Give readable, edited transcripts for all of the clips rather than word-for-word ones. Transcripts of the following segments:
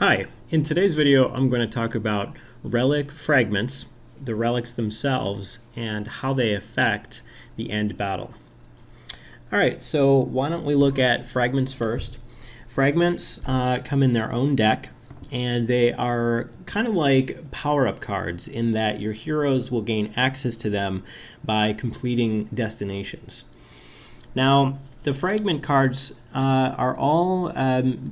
Hi, in today's video I'm going to talk about relic fragments, the relics themselves, and how they affect the end battle. Alright, so why don't we look at fragments first. Fragments come in their own deck, and they are kind of like power-up cards in that your heroes will gain access to them by completing destinations. Now, the fragment cards are all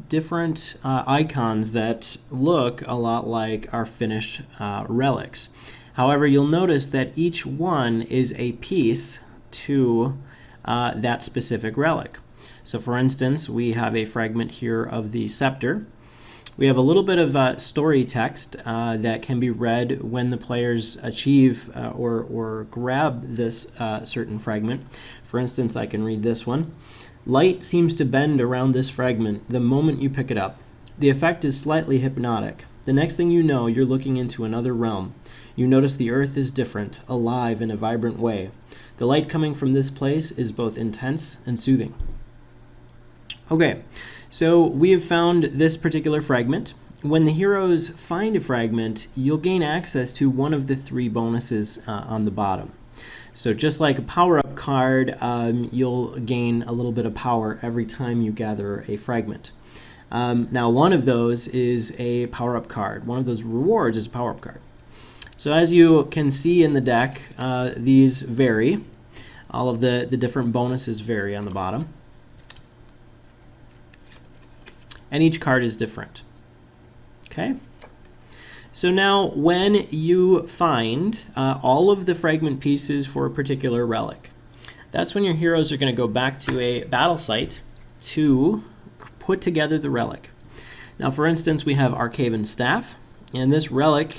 different icons that look a lot like our finished relics. However, you'll notice that each one is a piece to that specific relic. So for instance, we have a fragment here of the scepter. We have a little bit of story text that can be read when the players achieve or grab this certain fragment. For instance, I can read this one. Light seems to bend around this fragment the moment you pick it up. The effect is slightly hypnotic. The next thing you know, you're looking into another realm. You notice the earth is different, alive in a vibrant way. The light coming from this place is both intense and soothing. Okay, so we have found this particular fragment. When the heroes find a fragment, you'll gain access to one of the three bonuses on the bottom. So just like a power-up card, you'll gain a little bit of power every time you gather a fragment. Now one of those is a power-up card. One of those rewards is a power-up card. So as you can see in the deck, these vary. All of the different bonuses vary on the bottom. And each card is different. Okay? So now when you find all of the fragment pieces for a particular relic, that's when your heroes are going to go back to a battle site to put together the relic. Now for instance, we have Arcaven Staff, and this relic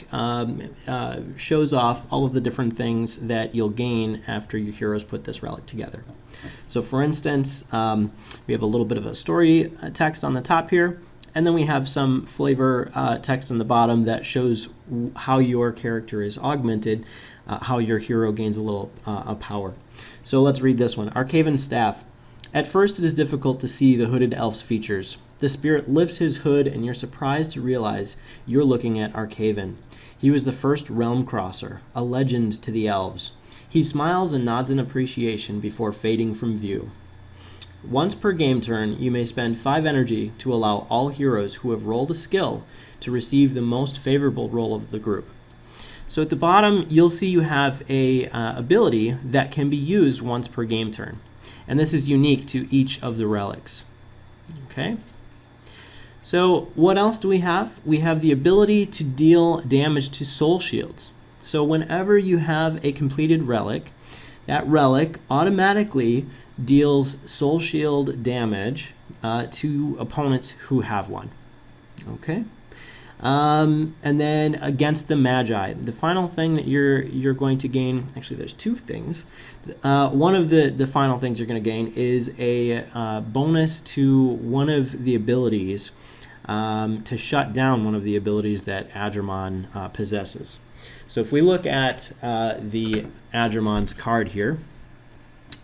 shows off all of the different things that you'll gain after your heroes put this relic together. So for instance, we have a little bit of a story text on the top here, and then we have some flavor text on the bottom that shows how your character is augmented, how your hero gains a little power. So let's read this one. Arcaven Staff. At first it is difficult to see the hooded elf's features. The spirit lifts his hood and you're surprised to realize you're looking at Arcaven. He was the first realm crosser, a legend to the elves. He smiles and nods in appreciation before fading from view. Once per game turn, you may spend 5 energy to allow all heroes who have rolled a skill to receive the most favorable roll of the group. So at the bottom, you'll see you have a ability that can be used once per game turn. And this is unique to each of the relics. Okay? So what else do we have? We have the ability to deal damage to soul shields. So whenever you have a completed relic, that relic automatically deals soul shield damage to opponents who have one. Okay? And then against the Magi, the final thing that you're going to gain, actually there's two things. One of the final things you're going to gain is a bonus to one of the abilities to shut down one of the abilities that Adrimon possesses. So if we look at the Adrimon's card here,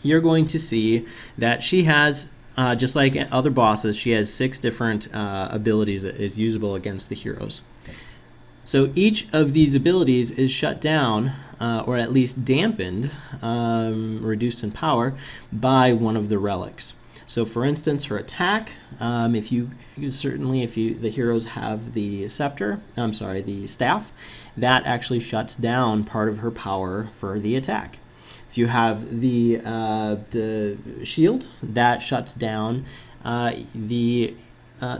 you're going to see that she has, just like other bosses, she has 6 different abilities that is usable against the heroes. So each of these abilities is shut down, or at least dampened, reduced in power, by one of the relics. So for instance, her attack, if the heroes have the scepter, the staff, that actually shuts down part of her power for the attack. If you have the shield, that shuts down the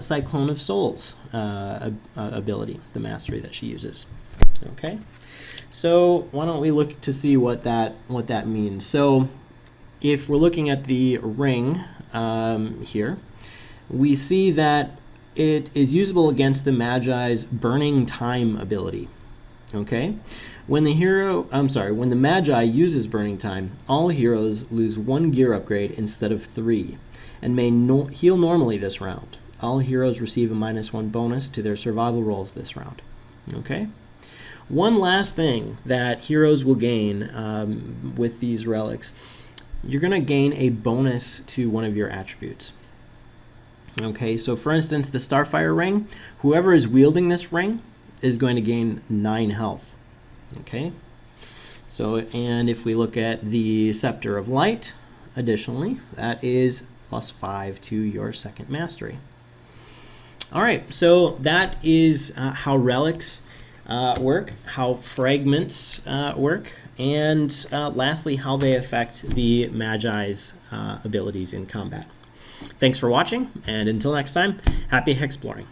Cyclone of Souls ability, the mastery that she uses. Okay, so why don't we look to see what that means? So if we're looking at the ring here, we see that it is usable against the Magi's Burning Time ability. Okay, when the Magi uses Burning Time, all heroes lose 1 gear upgrade instead of 3, and may heal normally this round. All heroes receive a -1 bonus to their survival rolls this round. Okay. One last thing that heroes will gain with these relics, you're going to gain a bonus to one of your attributes. Okay, so for instance, the Starfire ring, whoever is wielding this ring is going to gain 9 health. Okay, so and if we look at the Scepter of Light, additionally, that is +5 to your second mastery. All right, so that is how relics work, how fragments work, and lastly, how they affect the Magi's abilities in combat. Thanks for watching, and until next time, happy exploring.